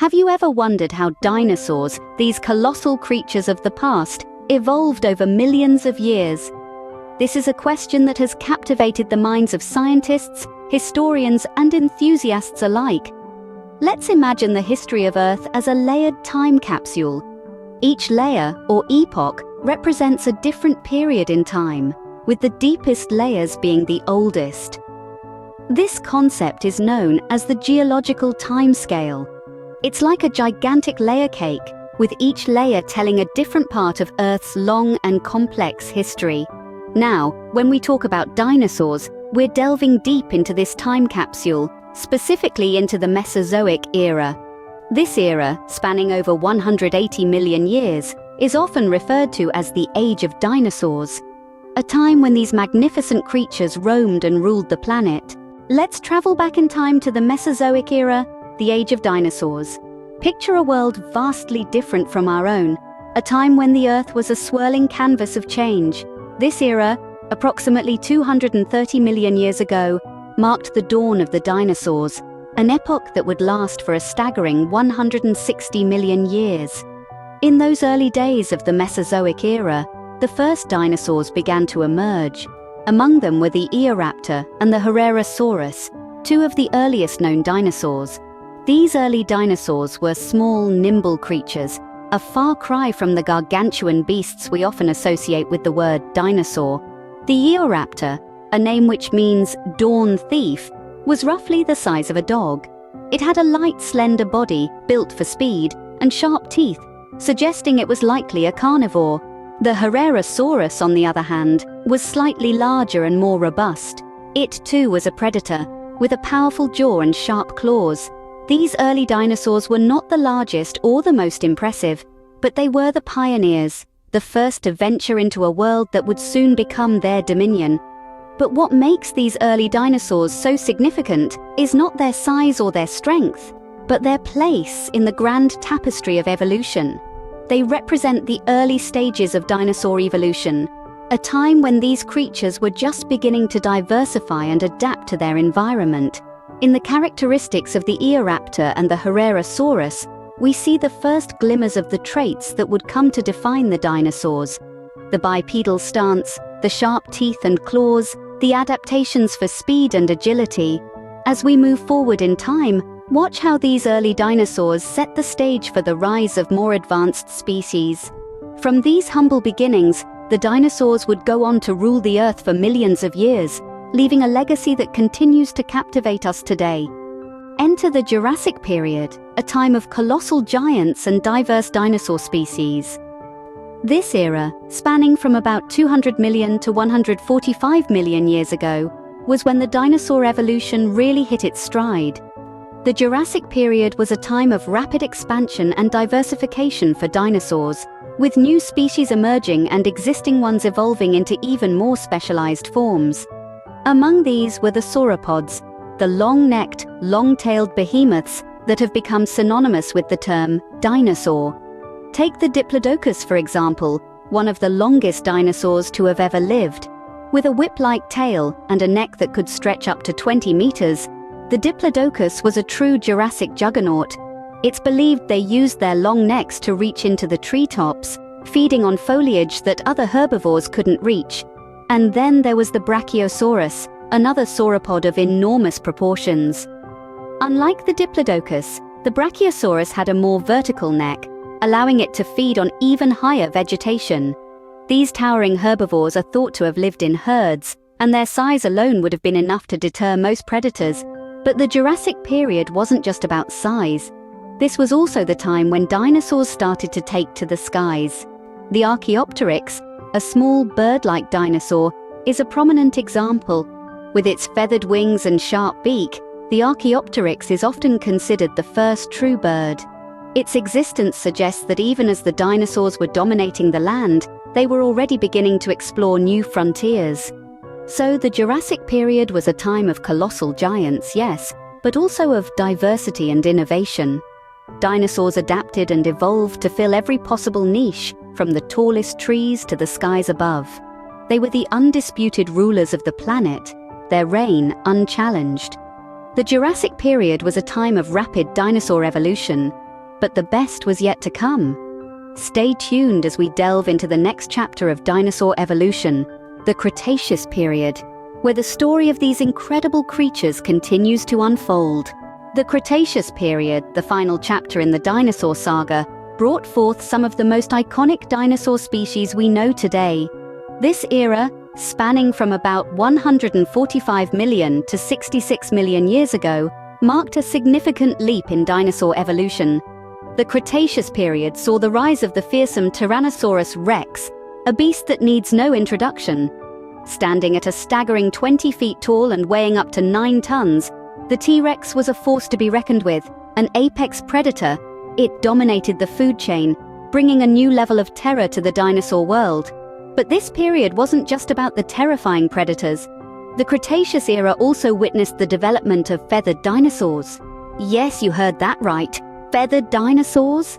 Have you ever wondered how dinosaurs, these colossal creatures of the past, evolved over millions of years? This is a question that has captivated the minds of scientists, historians, and enthusiasts alike. Let's imagine the history of Earth as a layered time capsule. Each layer, or epoch, represents a different period in time, with the deepest layers being the oldest. This concept is known as the geological timescale. It's like a gigantic layer cake, with each layer telling a different part of Earth's long and complex history. Now, when we talk about dinosaurs, we're delving deep into this time capsule, specifically into the Mesozoic era. This era, spanning over 180 million years, is often referred to as the Age of Dinosaurs, a time when these magnificent creatures roamed and ruled the planet. Let's travel back in time to the Mesozoic era, the Age of Dinosaurs. Picture a world vastly different from our own, a time when the Earth was a swirling canvas of change. This era, approximately 230 million years ago, marked the dawn of the dinosaurs, an epoch that would last for a staggering 160 million years. In those early days of the Mesozoic era, the first dinosaurs began to emerge. Among them were the Eoraptor and the Herrerasaurus, two of the earliest known dinosaurs. These early dinosaurs were small, nimble creatures, a far cry from the gargantuan beasts we often associate with the word dinosaur. The Eoraptor, a name which means dawn thief, was roughly the size of a dog. It had a light, slender body, built for speed, and sharp teeth, suggesting it was likely a carnivore. The Herrerasaurus, on the other hand, was slightly larger and more robust. It too was a predator, with a powerful jaw and sharp claws. These early dinosaurs were not the largest or the most impressive, but they were the pioneers, the first to venture into a world that would soon become their dominion. But what makes these early dinosaurs so significant is not their size or their strength, but their place in the grand tapestry of evolution. They represent the early stages of dinosaur evolution, a time when these creatures were just beginning to diversify and adapt to their environment. In the characteristics of the Eoraptor and the Herrerasaurus, we see the first glimmers of the traits that would come to define the dinosaurs. The bipedal stance, the sharp teeth and claws, the adaptations for speed and agility. As we move forward in time, watch how these early dinosaurs set the stage for the rise of more advanced species. From these humble beginnings, the dinosaurs would go on to rule the Earth for millions of years, leaving a legacy that continues to captivate us today. Enter the Jurassic period, a time of colossal giants and diverse dinosaur species. This era, spanning from about 200 million to 145 million years ago, was when the dinosaur evolution really hit its stride. The Jurassic period was a time of rapid expansion and diversification for dinosaurs, with new species emerging and existing ones evolving into even more specialized forms. Among these were the sauropods, the long-necked, long-tailed behemoths that have become synonymous with the term dinosaur. Take the Diplodocus, for example, one of the longest dinosaurs to have ever lived. With a whip-like tail and a neck that could stretch up to 20 meters, the Diplodocus was a true Jurassic Juggernaut. It's believed they used their long necks to reach into the treetops, feeding on foliage that other herbivores couldn't reach. And then there was the Brachiosaurus, another sauropod of enormous proportions. Unlike the Diplodocus, the Brachiosaurus had a more vertical neck, allowing it to feed on even higher vegetation. These towering herbivores are thought to have lived in herds, and their size alone would have been enough to deter most predators. But the Jurassic period wasn't just about size. This was also the time when dinosaurs started to take to the skies. The Archaeopteryx, a small bird-like dinosaur, is a prominent example. With its feathered wings and sharp beak, the Archaeopteryx is often considered the first true bird. Its existence suggests that even as the dinosaurs were dominating the land, they were already beginning to explore new frontiers. So the Jurassic period was a time of colossal giants, yes, but also of diversity and innovation. Dinosaurs adapted and evolved to fill every possible niche, from the tallest trees to the skies above. They were the undisputed rulers of the planet, their reign unchallenged. The Jurassic period was a time of rapid dinosaur evolution. but the best was yet to come. Stay tuned as we delve into the next chapter of dinosaur evolution, the Cretaceous period, where the story of these incredible creatures continues to unfold. The Cretaceous period, the final chapter in the dinosaur saga, brought forth some of the most iconic dinosaur species we know today. This era, spanning from about 145 million to 66 million years ago, marked a significant leap in dinosaur evolution. The Cretaceous period saw the rise of the fearsome Tyrannosaurus rex, a beast that needs no introduction. Standing at a staggering 20 feet tall and weighing up to 9 tons, the T-Rex was a force to be reckoned with, an apex predator. It dominated the food chain, bringing a new level of terror to the dinosaur world. But this period wasn't just about the terrifying predators. The Cretaceous era also witnessed the development of feathered dinosaurs. Yes, you heard that right. Feathered dinosaurs?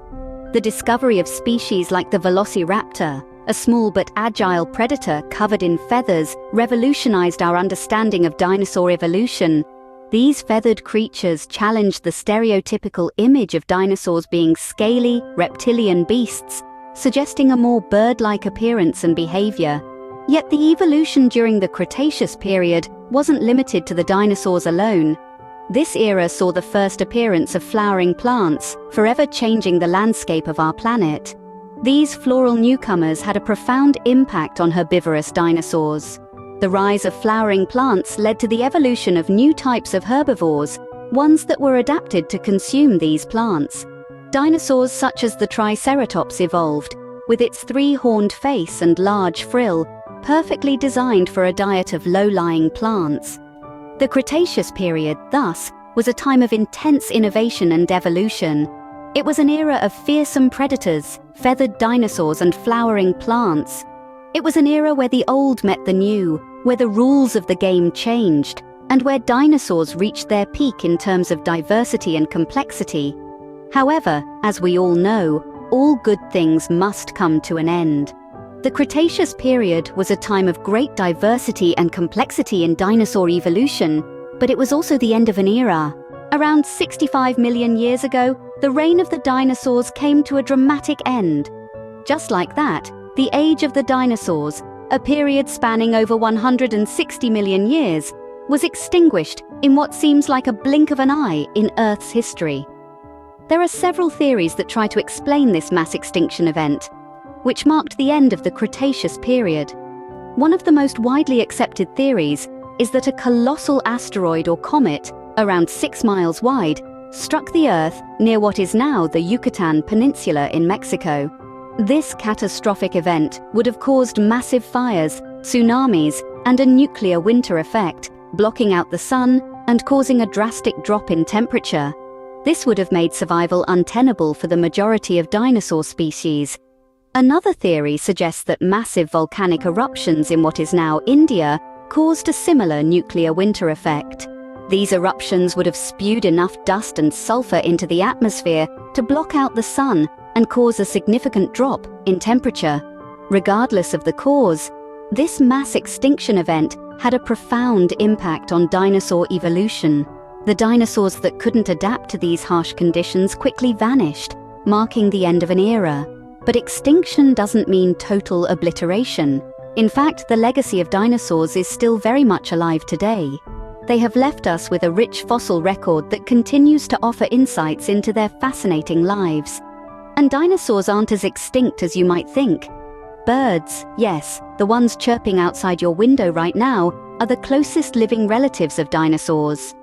The discovery of species like the Velociraptor, a small but agile predator covered in feathers, revolutionized our understanding of dinosaur evolution. These feathered creatures challenged the stereotypical image of dinosaurs being scaly, reptilian beasts, suggesting a more bird-like appearance and behavior. Yet the evolution during the Cretaceous period wasn't limited to the dinosaurs alone. This era saw the first appearance of flowering plants, forever changing the landscape of our planet. These floral newcomers had a profound impact on herbivorous dinosaurs. The rise of flowering plants led to the evolution of new types of herbivores, ones that were adapted to consume these plants. Dinosaurs such as the Triceratops evolved, with its 3-horned face and large frill, perfectly designed for a diet of low-lying plants. The Cretaceous period, thus, was a time of intense innovation and evolution. It was an era of fearsome predators, feathered dinosaurs, and flowering plants. It was an era where the old met the new, where the rules of the game changed, and where dinosaurs reached their peak in terms of diversity and complexity. However, as we all know, all good things must come to an end. The Cretaceous period was a time of great diversity and complexity in dinosaur evolution, but it was also the end of an era. Around 65 million years ago, the reign of the dinosaurs came to a dramatic end. Just like that, the age of the dinosaurs, a period spanning over 160 million years, was extinguished in what seems like a blink of an eye in Earth's history. There are several theories that try to explain this mass extinction event, which marked the end of the Cretaceous period. One of the most widely accepted theories is that a colossal asteroid or comet, around 6 miles wide, struck the Earth near what is now the Yucatan Peninsula in Mexico. This catastrophic event would have caused massive fires, tsunamis, and a nuclear winter effect, blocking out the sun and causing a drastic drop in temperature. This would have made survival untenable for the majority of dinosaur species. Another theory suggests that massive volcanic eruptions in what is now India caused a similar nuclear winter effect. These eruptions would have spewed enough dust and sulfur into the atmosphere to block out the sun and cause a significant drop in temperature. Regardless of the cause, this mass extinction event had a profound impact on dinosaur evolution. The dinosaurs that couldn't adapt to these harsh conditions quickly vanished, marking the end of an era. But extinction doesn't mean total obliteration. In fact, the legacy of dinosaurs is still very much alive today. They have left us with a rich fossil record that continues to offer insights into their fascinating lives. And dinosaurs aren't as extinct as you might think. Birds, yes, the ones chirping outside your window right now, are the closest living relatives of dinosaurs.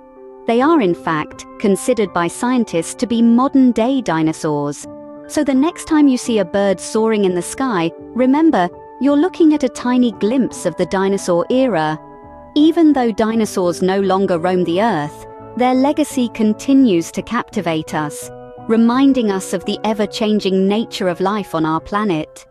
They are, in fact, considered by scientists to be modern-day dinosaurs. So the next time you see a bird soaring in the sky, remember, you're looking at a tiny glimpse of the dinosaur era. Even though dinosaurs no longer roam the Earth, their legacy continues to captivate us, reminding us of the ever-changing nature of life on our planet.